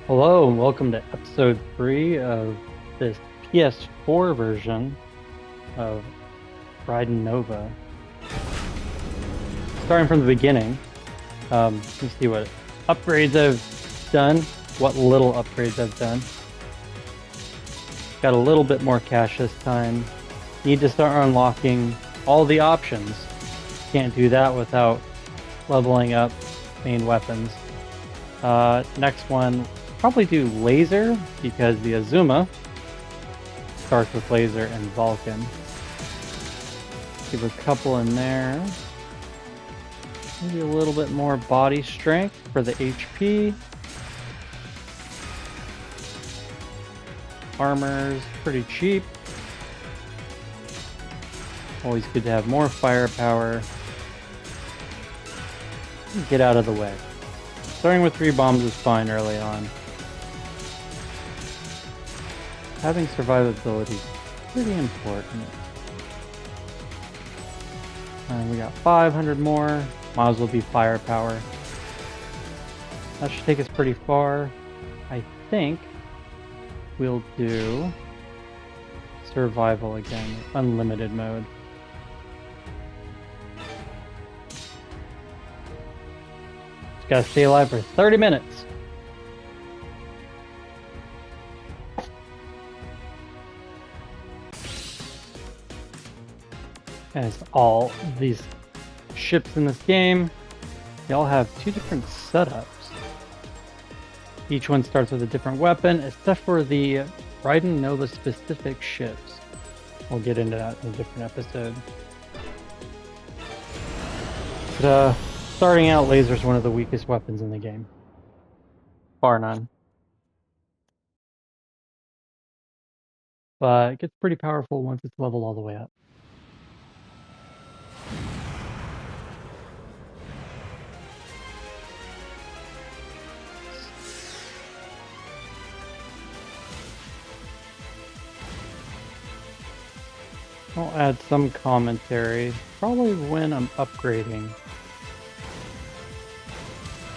Hello and welcome to episode 3 of this PS4 version of Raiden Nova. Starting from the beginning, let's see what upgrades I've done, what little upgrades I've done. Got a little bit more cash this time. Need to start unlocking all the options. Can't do that without leveling up main weapons. Next one, probably do laser because the Azuma starts with laser and Vulcan. Give a couple in there. Maybe a little bit more body strength for the HP. Armor's pretty cheap. Always good to have more firepower. Get out of the way. Starting with 3 bombs is fine early on. Having survivability is pretty important. And we got 500 more. Might as well be firepower. That should take us pretty far. I think we'll do survival again, unlimited mode. Just gotta stay alive for 30 minutes. As all these ships in this game, they all have 2 different setups. Each one starts with a different weapon, except for the Raiden Nova specific ships. We'll get into that in a different episode. But starting out, laser is one of the weakest weapons in the game. Bar none. But it gets pretty powerful once it's leveled all the way up. I'll add some commentary, probably when I'm upgrading.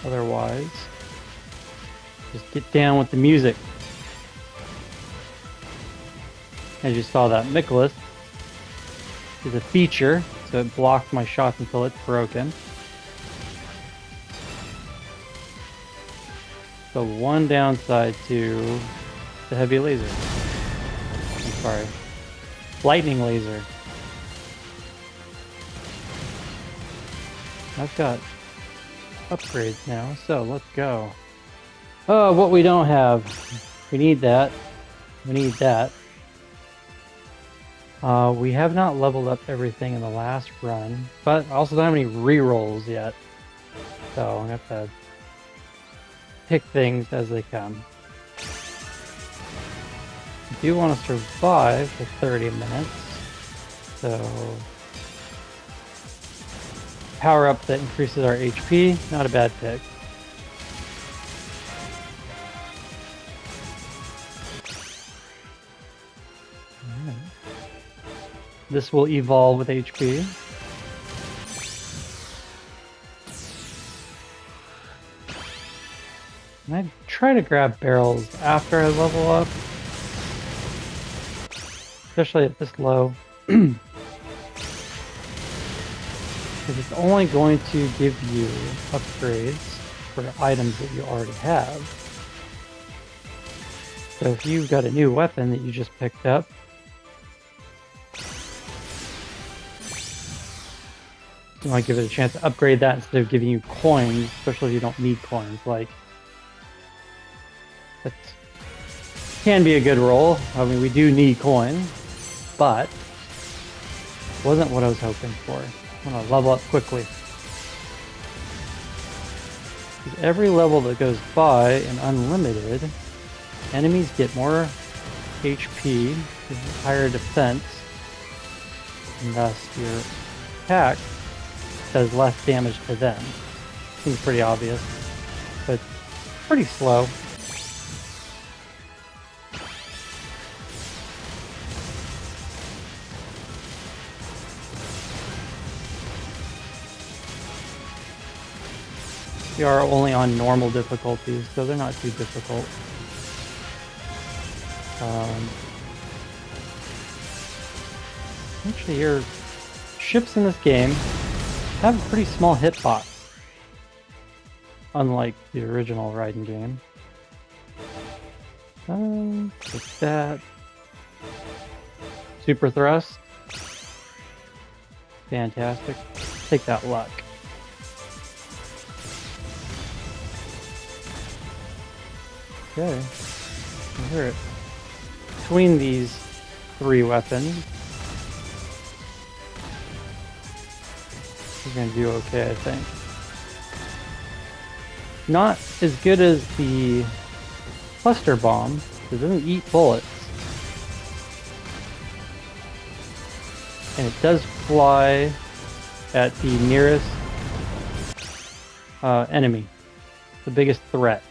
Otherwise, just get down with the music. As you saw, that Nicholas is a feature, so it blocks my shots until it's broken. The one downside to the heavy laser. I'm sorry. Lightning laser. I've got upgrades now, so let's go. Oh, what we don't have. We need that. We need that. We have not leveled up everything in the last run, but I also don't have any rerolls yet. So I'm gonna have to pick things as they come. I do want to survive for 30 minutes, so power up that increases our HP, not a bad pick. This will evolve with HP. And I try to grab barrels after I level up, especially at this low. Because it's only going to give you upgrades for items that you already have. So if you've got a new weapon that you just picked up, you want to give it a chance to upgrade that instead of giving you coins, especially if you don't need coins. Like, that can be a good roll. I mean, we do need coins, but wasn't what I was hoping for. I want to level up quickly. Because every level that goes by in unlimited, enemies get more HP, higher defense, and thus your attack does less damage to them. Seems pretty obvious, but pretty slow. They are only on normal difficulties, so they're not too difficult. Actually, your ships in this game have a pretty small hitbox, unlike the original Raiden game. Like that. Super thrust. Fantastic. Take that luck. Okay. I hear it. Between these 3 weapons, we're gonna do okay, I think. Not as good as the cluster bomb. It doesn't eat bullets. And it does fly at the nearest enemy. The biggest threat.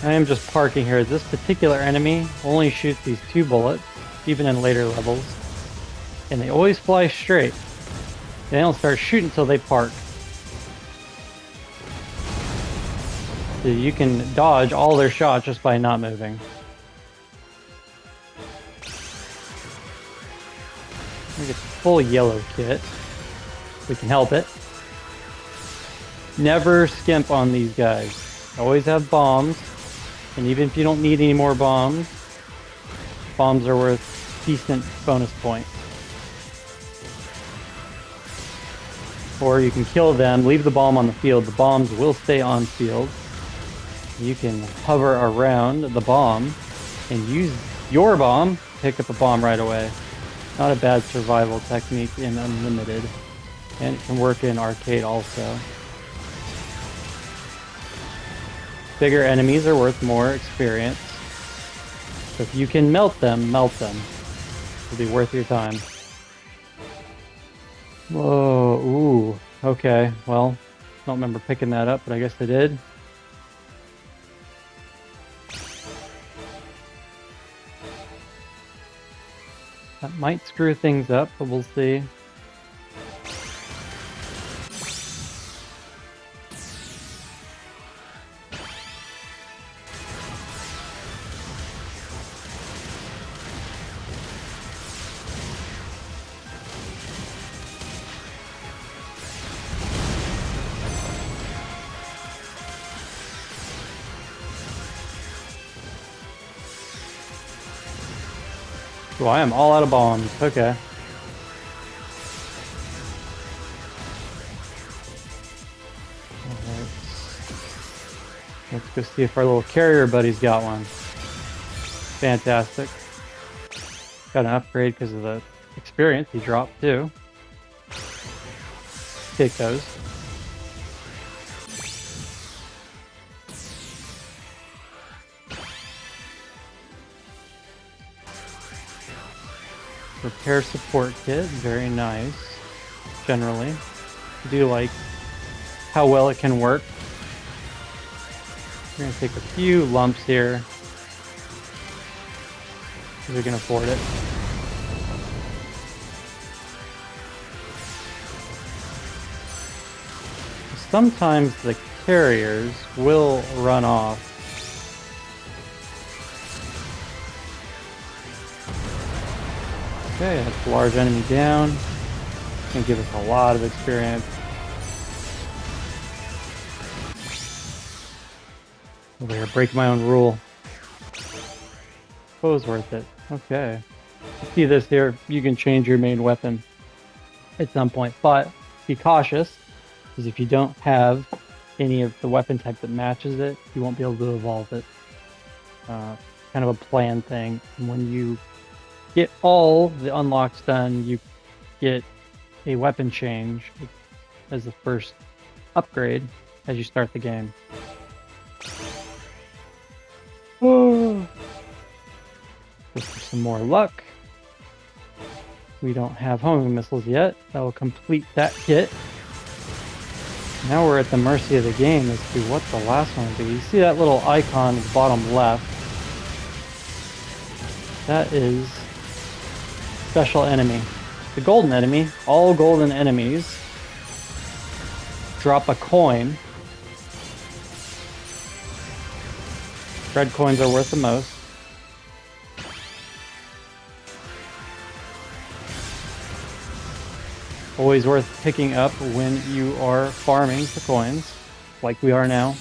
I am just parking here. This particular enemy only shoots these 2 bullets, even in later levels. And they always fly straight. They don't start shooting until they park. So you can dodge all their shots just by not moving. We get the full yellow kit. We can help it. Never skimp on these guys. Always have bombs. And even if you don't need any more bombs, bombs are worth decent bonus points. Or you can kill them, leave the bomb on the field. The bombs will stay on field. You can hover around the bomb and use your bomb, pick up a bomb right away. Not a bad survival technique in Unlimited. And it can work in Arcade also. Bigger enemies are worth more experience. So if you can melt them, melt them. It'll be worth your time. Whoa, ooh, okay. Well, don't remember picking that up, but I guess I did. That might screw things up, but we'll see. Oh, I am all out of bombs. Okay. Alright. Let's go see if our little carrier buddy's got one. Fantastic. Got an upgrade because of the experience he dropped too. Take those. Repair support kit, very nice. Generally, I do like how well it can work. We're gonna take a few lumps here because we can afford it. Sometimes the carriers will run off. Okay, that's a large enemy down. Gonna give us a lot of experience. Over here, break my own rule. Oh, it was worth it. Okay. See this here, you can change your main weapon at some point, but be cautious, because if you don't have any of the weapon type that matches it, you won't be able to evolve it. Kind of a plan thing. And when you get all the unlocks done, you get a weapon change as the first upgrade as you start the game. Oh. Just for some more luck. We don't have homing missiles yet. That will complete that kit. Now we're at the mercy of the game as to what the last one will be. You see that little icon at the bottom left? That is special enemy. The golden enemy, all golden enemies drop a coin. Red coins are worth the most. Always worth picking up when you are farming for coins, like we are now.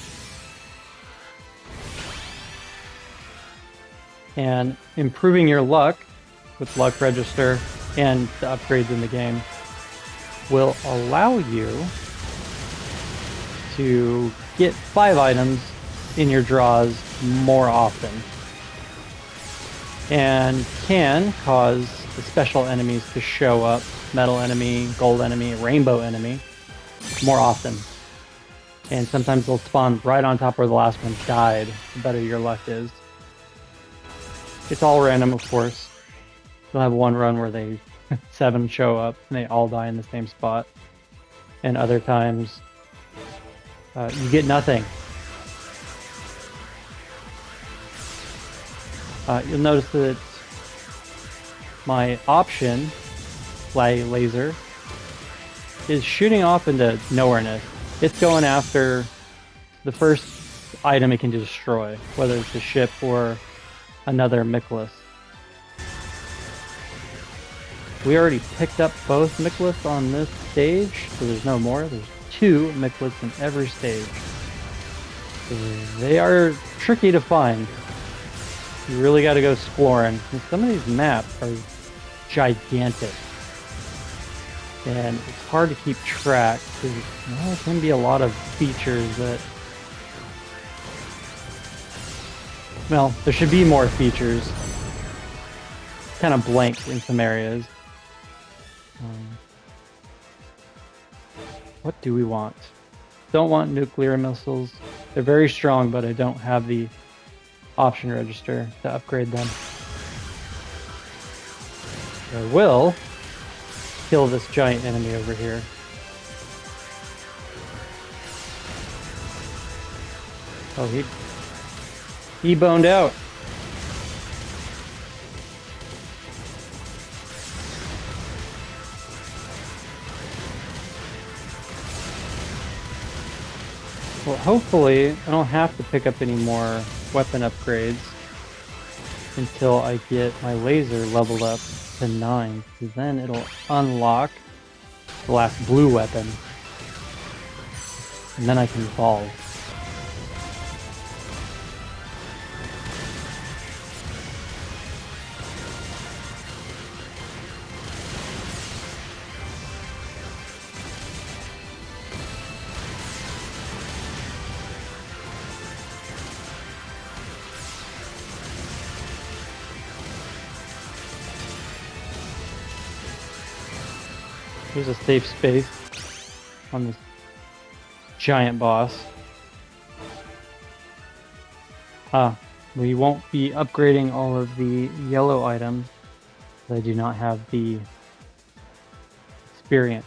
And improving your luck with luck register and the upgrades in the game will allow you to get 5 items in your draws more often, and can cause the special enemies to show up, metal enemy, gold enemy, rainbow enemy, more often. And sometimes they'll spawn right on top where the last one died, the better your luck is. It's all random, of course. You'll have one run where 7 show up and they all die in the same spot. And other times, you get nothing. You'll notice that my option, laser, is shooting off into nowhereness. It's going after the first item it can destroy, whether it's a ship or another Miklas. We already picked up both Miklas on this stage, so there's no more. There's 2 Miklas in every stage. They are tricky to find. You really got to go exploring. And some of these maps are gigantic, and it's hard to keep track because there can be a lot of features that. Well, there should be more features. Kind of blank in some areas. What do we want? Don't want nuclear missiles. They're very strong, but I don't have the option register to upgrade them. I will kill this giant enemy over here. Oh, he boned out. Well, hopefully I don't have to pick up any more weapon upgrades until I get my laser leveled up to 9, because then it'll unlock the last blue weapon, and then I can evolve. There's a safe space on this giant boss. We won't be upgrading all of the yellow items. I do not have the experience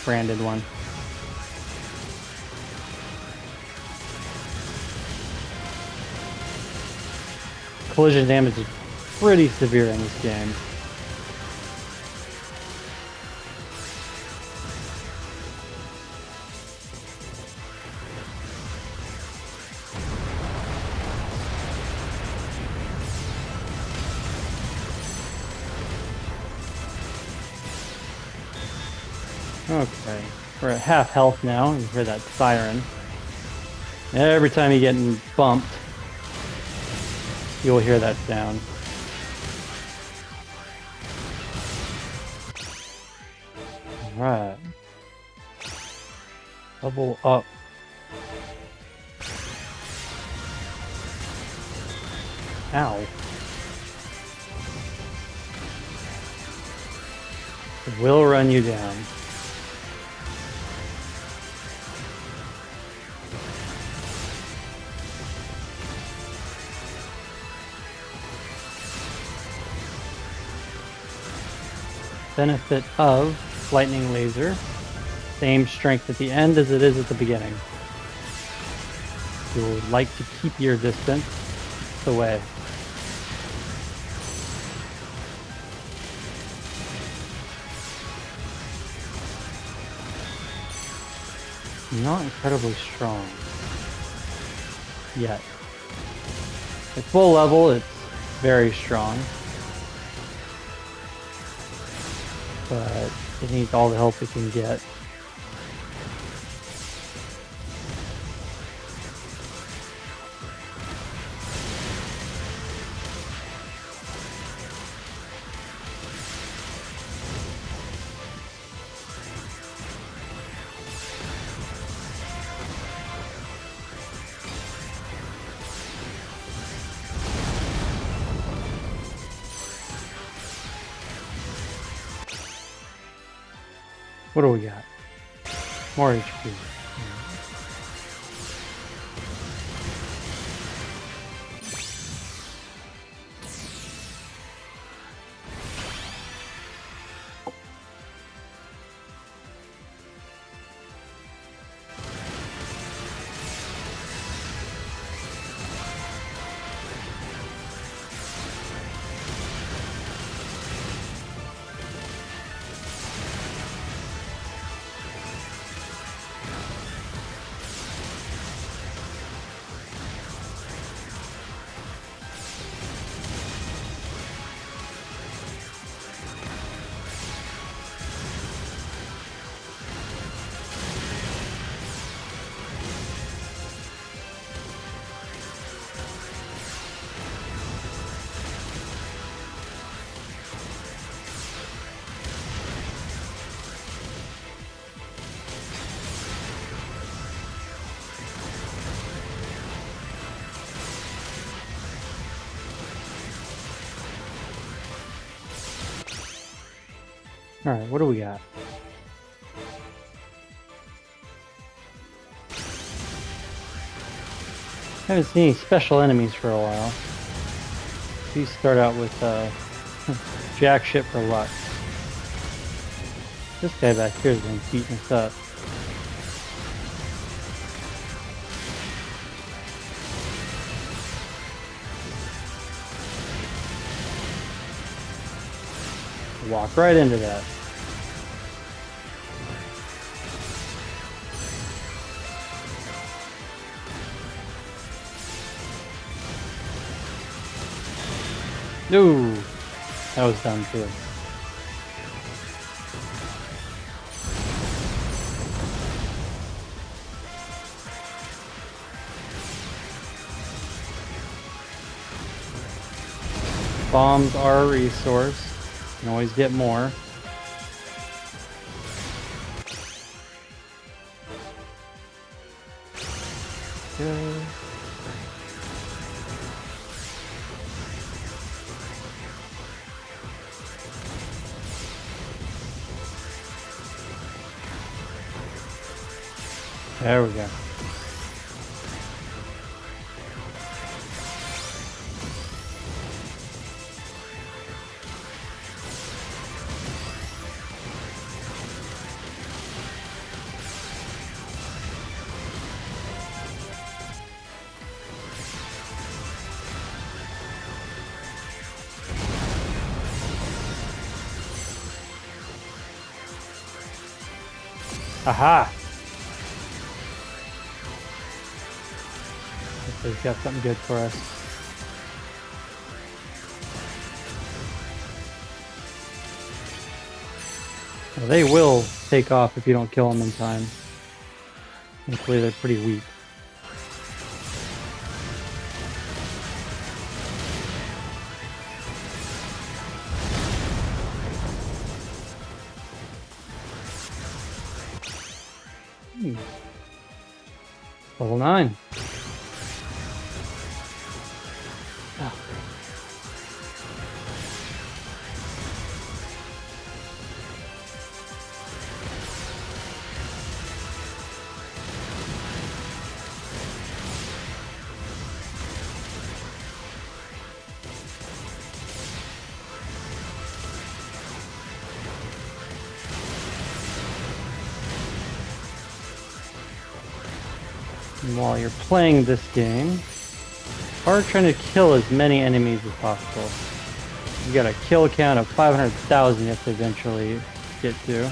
branded one. Collision damage is pretty severe in this game. Okay, we're at half health now. You hear that siren. Every time you get bumped, you'll hear that sound. Alright. Level up. Ow. It will run you down. Benefit of lightning laser, same strength at the end as it is at the beginning. You would like to keep your distance away. not incredibly strong yet. At full level, it's very strong, but it needs all the help it can get. What do we got? More HP. Alright, what do we got? Haven't seen any special enemies for a while. These start out with jack shit for luck. This guy back here is going to beat us up. Walk right into that. No, that was dumb too. Bombs are a resource. You can always get more. Good. There we go. Aha! He's got something good for us. Well, they will take off if you don't kill them in time. Hopefully they're pretty weak. Level 9. Oh. And while you're playing this game, are trying to kill as many enemies as possible. You got a kill count of 500,000 you have to eventually get to.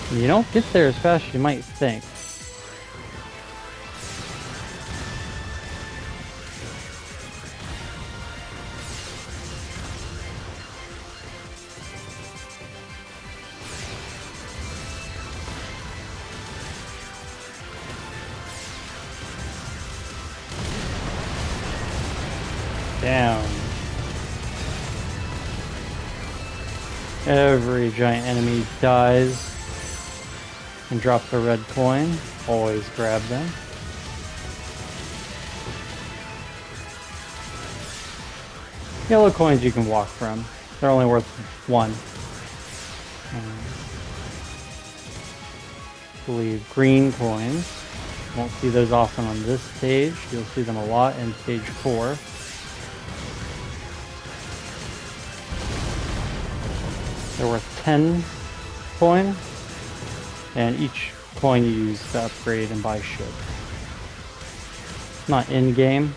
And you don't get there as fast as you might think. Every giant enemy dies and drops a red coin. Always grab them. Yellow coins you can walk from. They're only worth 1. I believe green coins. Won't see those often on this stage. You'll see them a lot in stage 4. They're worth 10 coin, and each coin you use to upgrade and buy shit. Not in-game.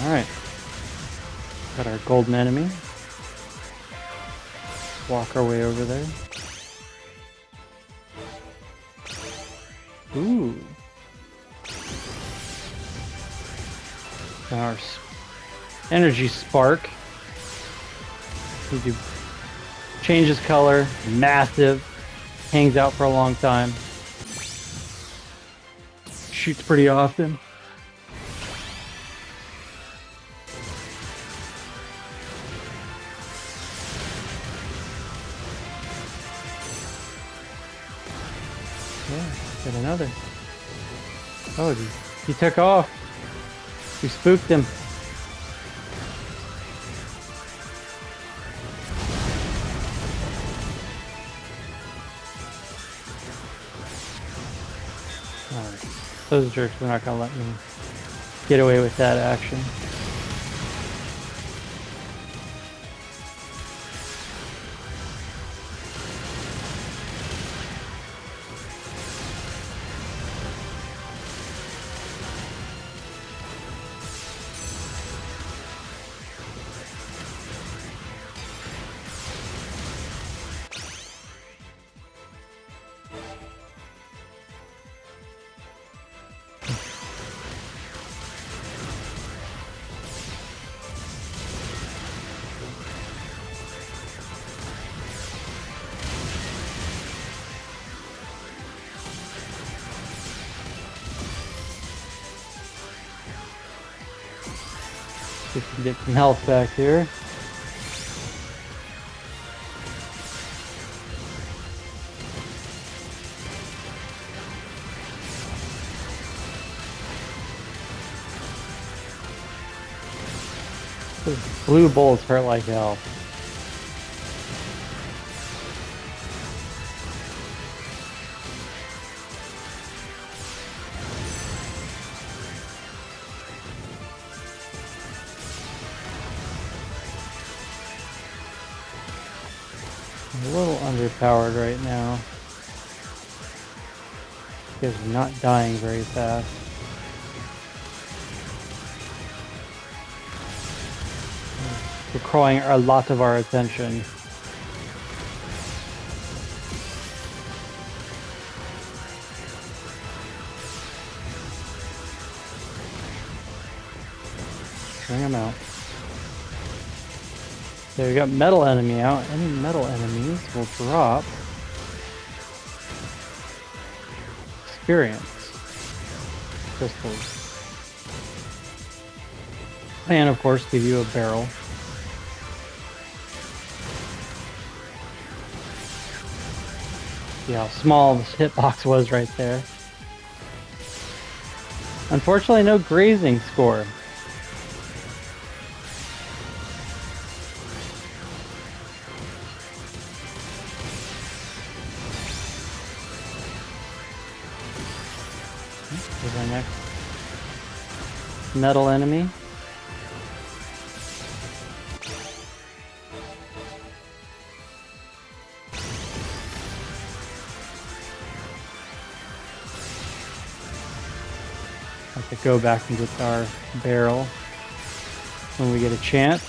Alright. Got our golden enemy. Walk our way over there. Ooh. Our energy spark. You do changes color, massive, hangs out for a long time. Shoots pretty often. Yeah, got another. Oh, he took off. We spooked him. Alright. Those jerks are not gonna let me get away with that action. See if we can get some health back here. Those blue bullets hurt like hell. I'm a little underpowered right now. Because I'm not dying very fast. Requiring a lot of our attention. Bring them out. There, we got metal enemy out. Any metal enemies will drop experience crystals. And of course give you a barrel. See how small this hitbox was right there. Unfortunately, no grazing score. Here's our next metal enemy. Have to go back and get our barrel when we get a chance.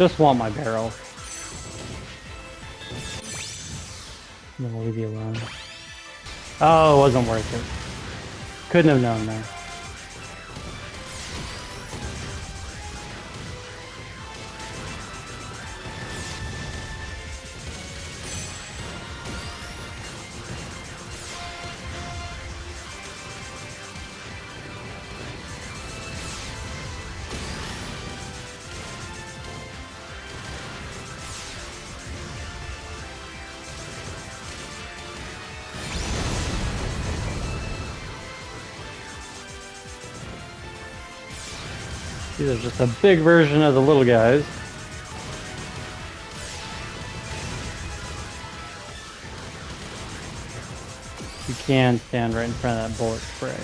Just want my barrel. I'm gonna leave you alone. Oh, it wasn't worth it. Couldn't have known that. These are just a big version of the little guys. You can stand right in front of that bullet spray.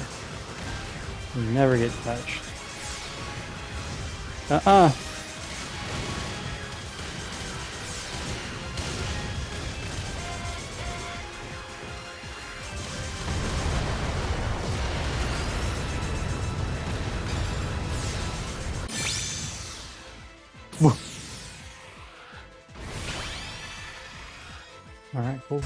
You never get touched. Alright, cool.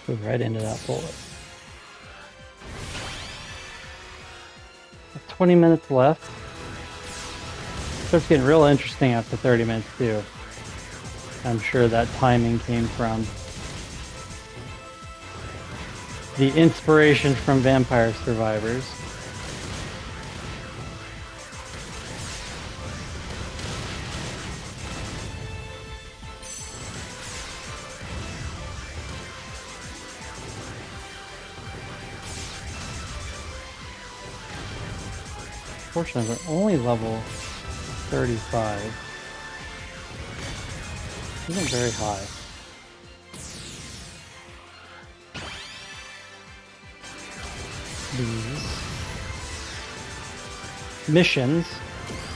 Goes right into that bullet. 20 minutes left. Starts getting real interesting after 30 minutes too. I'm sure that timing came from the inspiration from Vampire Survivors. Unfortunately, we're only level 35. Isn't very high. These missions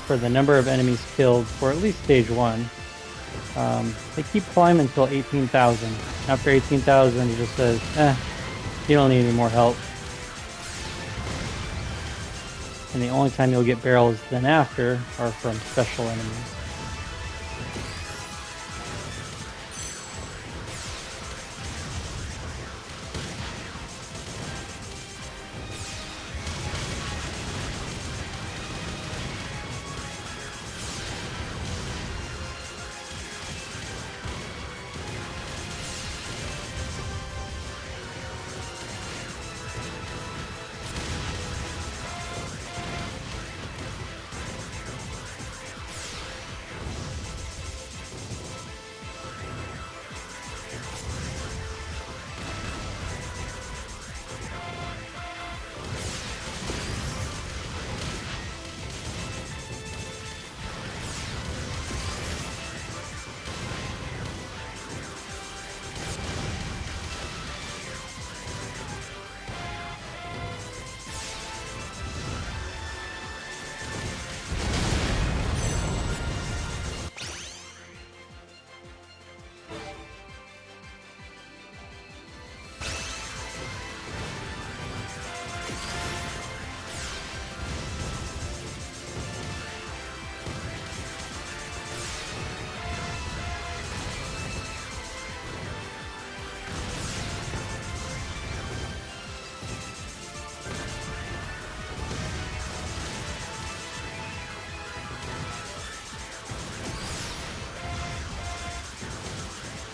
for the number of enemies killed for at least stage 1. They keep climbing until 18,000. After 18,000, he just says, you don't need any more help. And the only time you'll get barrels then after are from special enemies.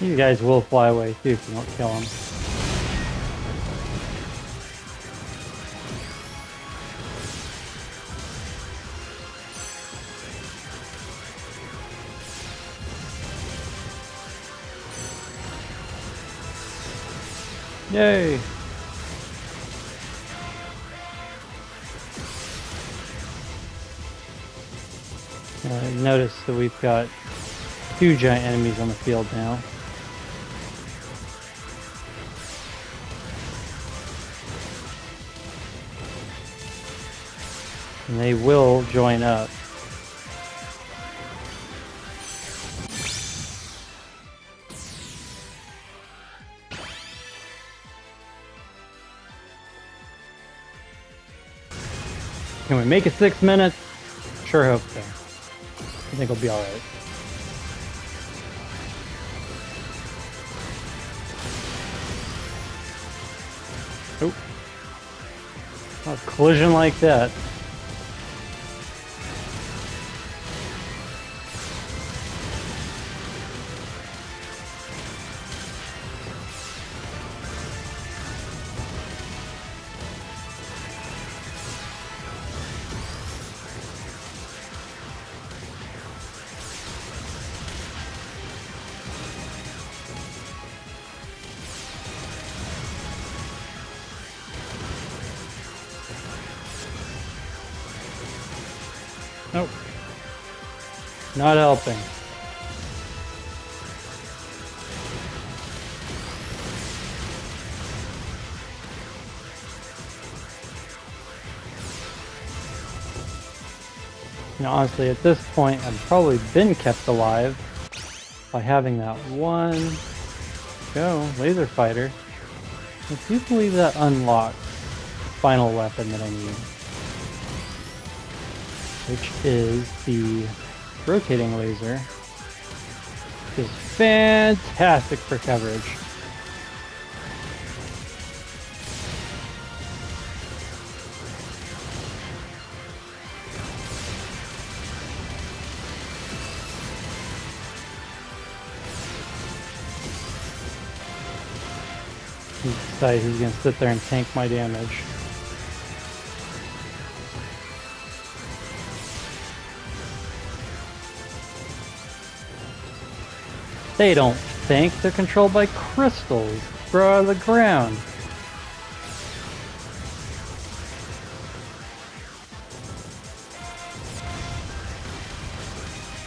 These guys will fly away too if you don't kill them. Yay! Notice that we've got 2 giant enemies on the field now. And they will join up. Can we make it 6 minutes? Sure hope so. I think we'll be alright. Oh. A collision like that. Nope. Not helping. Now, honestly, at this point, I've probably been kept alive by having that one laser fighter. I do believe that unlocks the final weapon that I need, which is the rotating laser, which is fantastic for coverage. He decided he's going to sit there and tank my damage. They don't think, they're controlled by crystals. Grow out of the ground.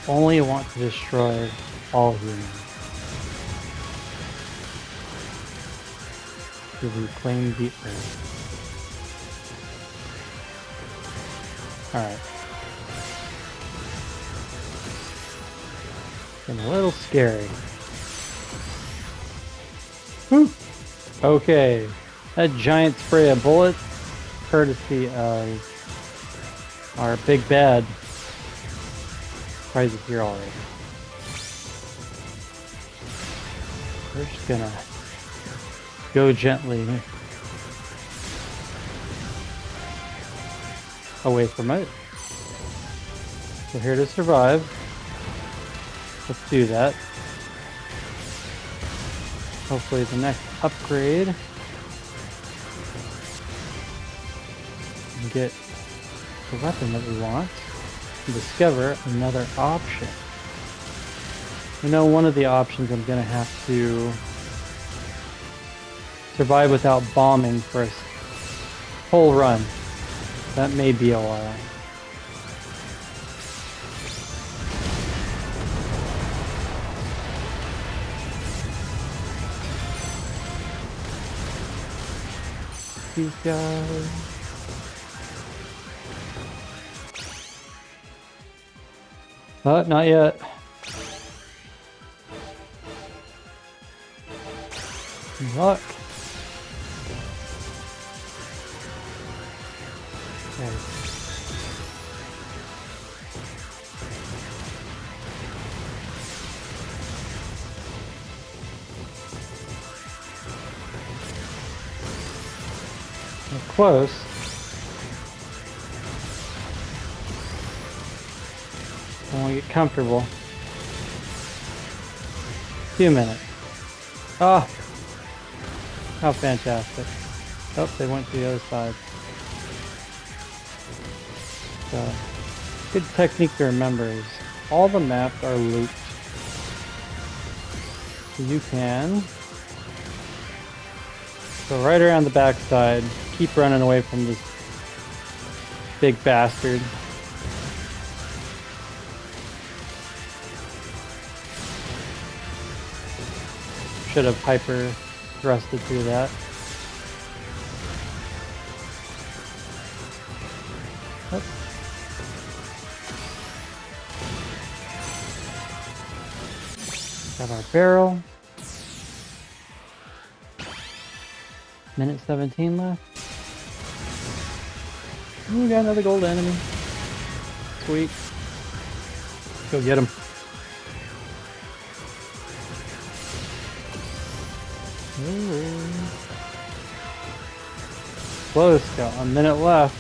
Only want to destroy all humans. To reclaim the earth. Alright. Getting a little scary. Whew. Okay. That giant spray of bullets, courtesy of our big bad. Surprised it's here already. We're just gonna go gently away from it. We're here to survive. Let's do that. Hopefully the next upgrade and get the weapon that we want and discover another option. You know, one of the options I'm gonna have to survive without bombing for a whole run. That may be a while. These guys. But not yet. Luck. Okay. We're close. I want to get comfortable. 2 minutes. Ah, how fantastic. Oh, they went to the other side. So, good technique to remember is all the maps are looped. So you can go right around the backside, keep running away from this big bastard. Should have hyper thrusted through that. Oops. Got our barrel. Minute 17 left. Ooh, we got another gold enemy. Sweet. Go get him. Ooh. Close. Got 1 minute left.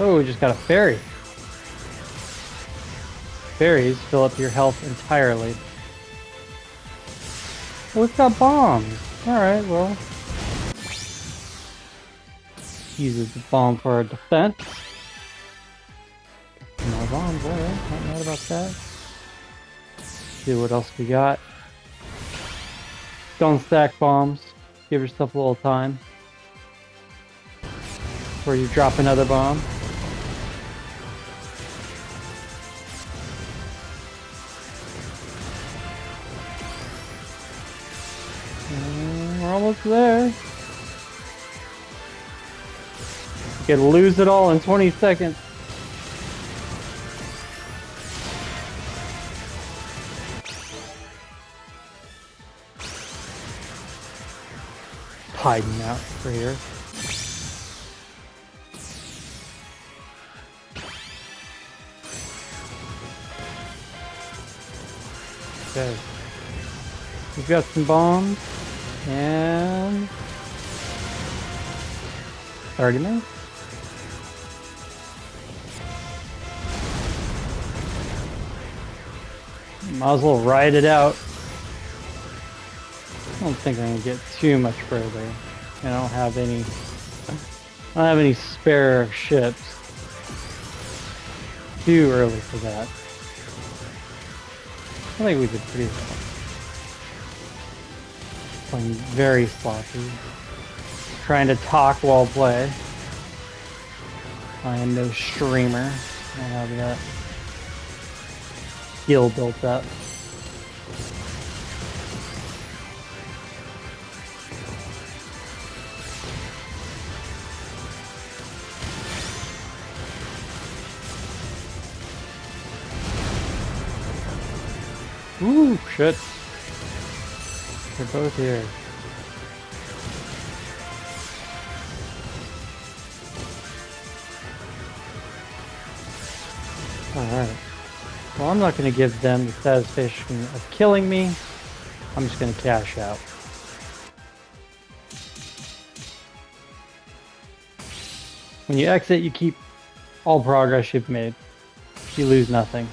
Oh, we just got a fairy. Fairies fill up your health entirely. Oh, it's got bombs. Alright, well. Uses the bomb for our defense. More bombs, alright. Not mad about that. See what else we got. Don't stack bombs. Give yourself a little time before you drop another bomb. We're almost there. You could lose it all in 20 seconds. Hiding out for here. Okay. We've got some bombs. And 30 minutes. Might as well ride it out. I don't think I'm gonna get too much further. I don't have any spare ships. Too early for that. I think we did pretty well. Playing very sloppy. Trying to talk while play. I am no streamer. I don't have that skill built up. Ooh, shit. They're both here. Alright. Well, I'm not going to give them the satisfaction of killing me. I'm just going to cash out. When you exit, you keep all progress you've made. You lose nothing.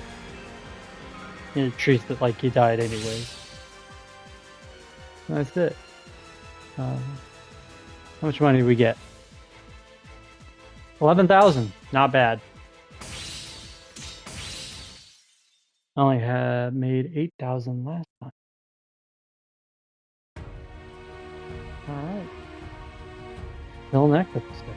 It treats it like you died anyways. That's it. How much money did we get? 11,000. Not bad. I only had made 8,000 last time. Alright. Till next episode.